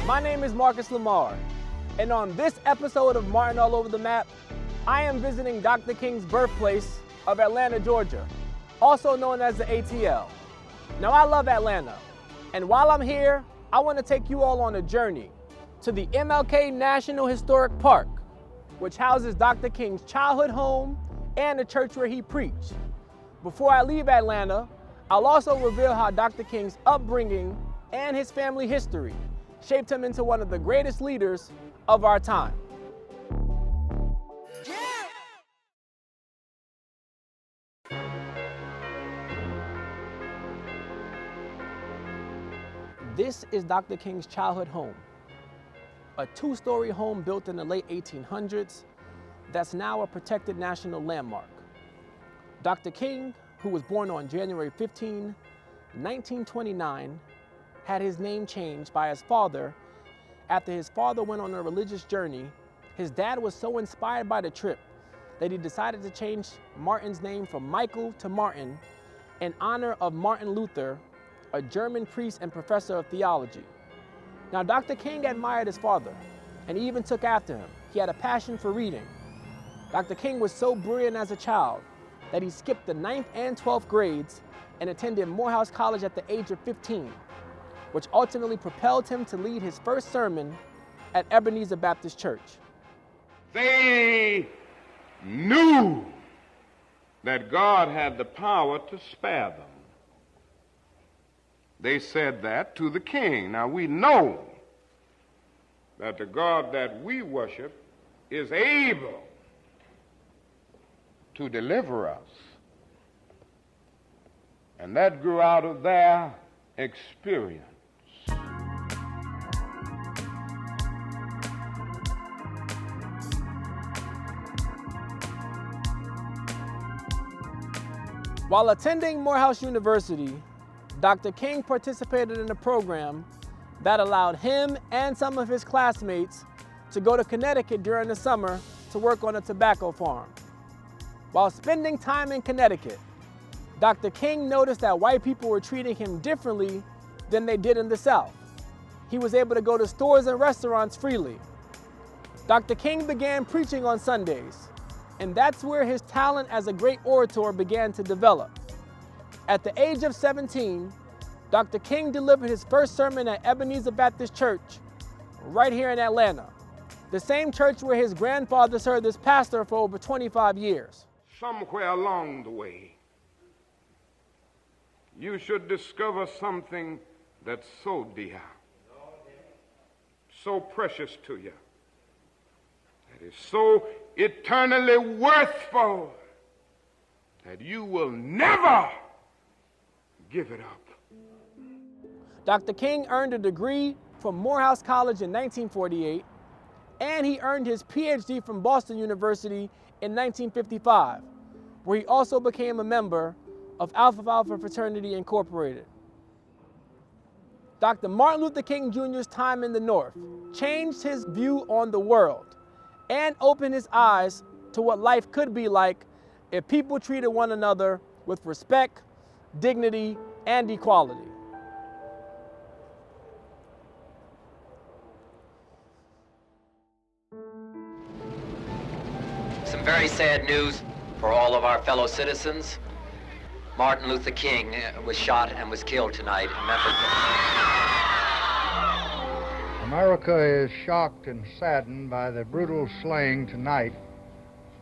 My name is Marcus Lamar, and on this episode of Martin All Over the Map, I am visiting Dr. King's birthplace of Atlanta, Georgia, also known as the ATL. Now, I love Atlanta, and while I'm here, I want to take you all on a journey to the MLK National Historic Park, which houses Dr. King's childhood home and the church where he preached. Before I leave Atlanta, I'll also reveal how Dr. King's upbringing and his family history shaped him into one of the greatest leaders of our time. This is Dr. King's childhood home, a two-story home built in the late 1800s that's now a protected national landmark. Dr. King, who was born on January 15, 1929, had his name changed by his father after his father went on a religious journey. His dad was so inspired by the trip that he decided to change Martin's name from Michael to Martin in honor of Martin Luther, a German priest and professor of theology. Now, Dr. King admired his father, and he even took after him. He had a passion for reading. Dr. King was so brilliant as a child that he skipped the 9th and 12th grades and attended Morehouse College at the age of 15, which ultimately propelled him to lead his first sermon at Ebenezer Baptist Church. They knew that God had the power to spare them. They said that to the king. Now, we know that the God that we worship is able to deliver us. And that grew out of their experience. While attending Morehouse University, Dr. King participated in a program that allowed him and some of his classmates to go to Connecticut during the summer to work on a tobacco farm. While spending time in Connecticut, Dr. King noticed that white people were treating him differently than they did in the South. He was able to go to stores and restaurants freely. Dr. King began preaching on Sundays, and that's where his talent as a great orator began to develop. At the age of 17, Dr. King delivered his first sermon at Ebenezer Baptist Church right here in Atlanta, the same church where his grandfather served as pastor for over 25 years. Somewhere along the way, you should discover something that's so dear, so precious to you, that is so eternally worthful that you will never give it up. Dr. King earned a degree from Morehouse College in 1948, and he earned his PhD from Boston University in 1955, where he also became a member of Alpha Alpha Fraternity Incorporated. Dr. Martin Luther King Jr.'s time in the North changed his view on the world and opened his eyes to what life could be like if people treated one another with respect, dignity, and equality. Some very sad news for all of our fellow citizens. Martin Luther King was shot and was killed tonight in Memphis. America is shocked and saddened by the brutal slaying tonight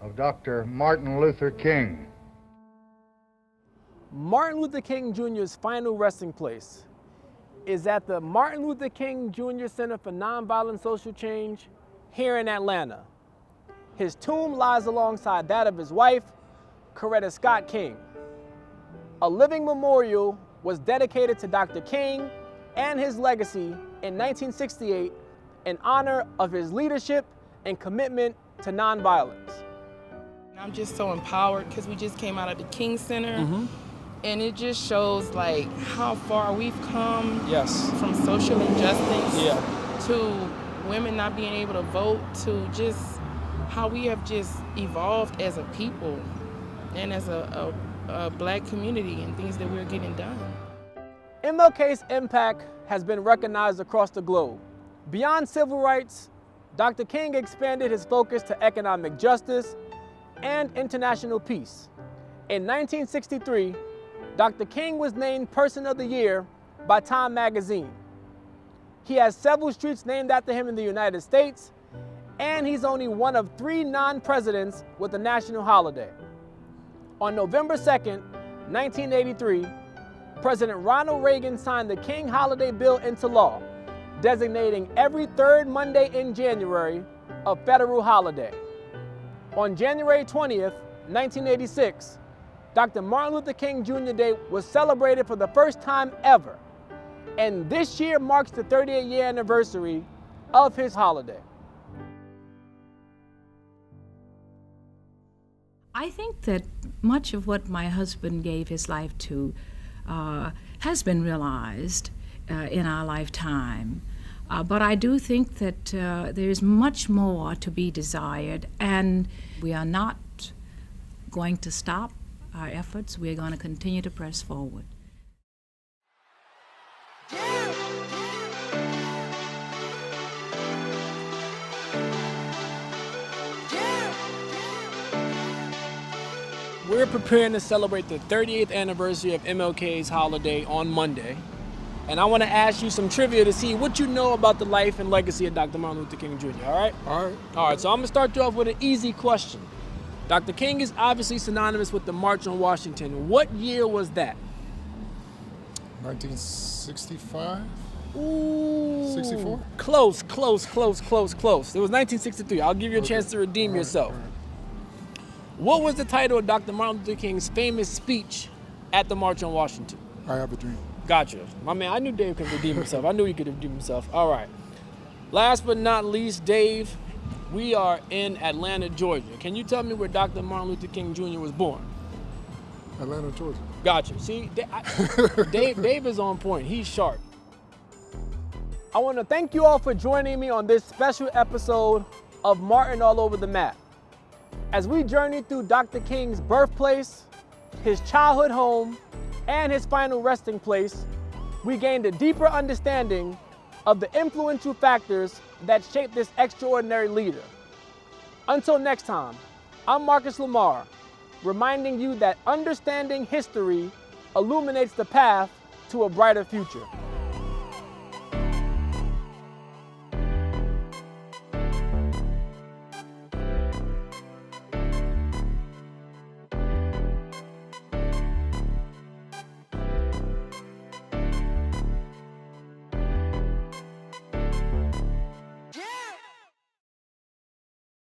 of Dr. Martin Luther King. Martin Luther King Jr.'s final resting place is at the Martin Luther King Jr. Center for Nonviolent Social Change here in Atlanta. His tomb lies alongside that of his wife, Coretta Scott King. A living memorial was dedicated to Dr. King and his legacy in 1968 in honor of his leadership and commitment to nonviolence. I'm just so empowered because we just came out of the King Center, and it just shows like how far we've come from social injustice to women not being able to vote, to just how we have just evolved as a people and as a black community and things that we're getting done. MLK's impact has been recognized across the globe, Beyond civil rights, Dr. King expanded his focus to economic justice and international peace. In 1963, Dr. King was named Person of the Year by Time magazine. He has several streets named after him in the United States, and he's only one of 3 non-presidents with a national holiday. On November 2nd, 1983, President Ronald Reagan signed the King Holiday Bill into law, designating every 3rd Monday in January a federal holiday. On January 20th, 1986, Dr. Martin Luther King Jr. Day was celebrated for the first time ever, and this year marks the 38th year anniversary of his holiday. I think that much of what my husband gave his life to has been realized in our lifetime. But I do think that there's much more to be desired, and we are not going to stop our efforts. We're going to continue to press forward. We're preparing to celebrate the 38th anniversary of MLK's holiday on Monday. And I want to ask you some trivia to see what you know about the life and legacy of Dr. Martin Luther King Jr., all right? All right. All right, so I'm going to start you off with an easy question. Dr. King is obviously synonymous with the March on Washington. What year was that? 1965? Ooh. 64? Close. It was 1963. I'll give you a chance to redeem yourself. All right. What was the title of Dr. Martin Luther King's famous speech at the March on Washington? I Have a Dream. Gotcha. My man, I knew Dave could redeem himself. I knew he could redeem himself. All right. Last but not least, Dave, we are in Atlanta, Georgia. Can you tell me where Dr. Martin Luther King Jr. was born? Atlanta, Georgia. Gotcha. See, Dave is on point. He's sharp. I want to thank you all for joining me on this special episode of Martin All Over the Map. As we journey through Dr. King's birthplace, his childhood home, and his final resting place, we gained a deeper understanding of the influential factors that shaped this extraordinary leader. Until next time, I'm Marcus Lamar, reminding you that understanding history illuminates the path to a brighter future.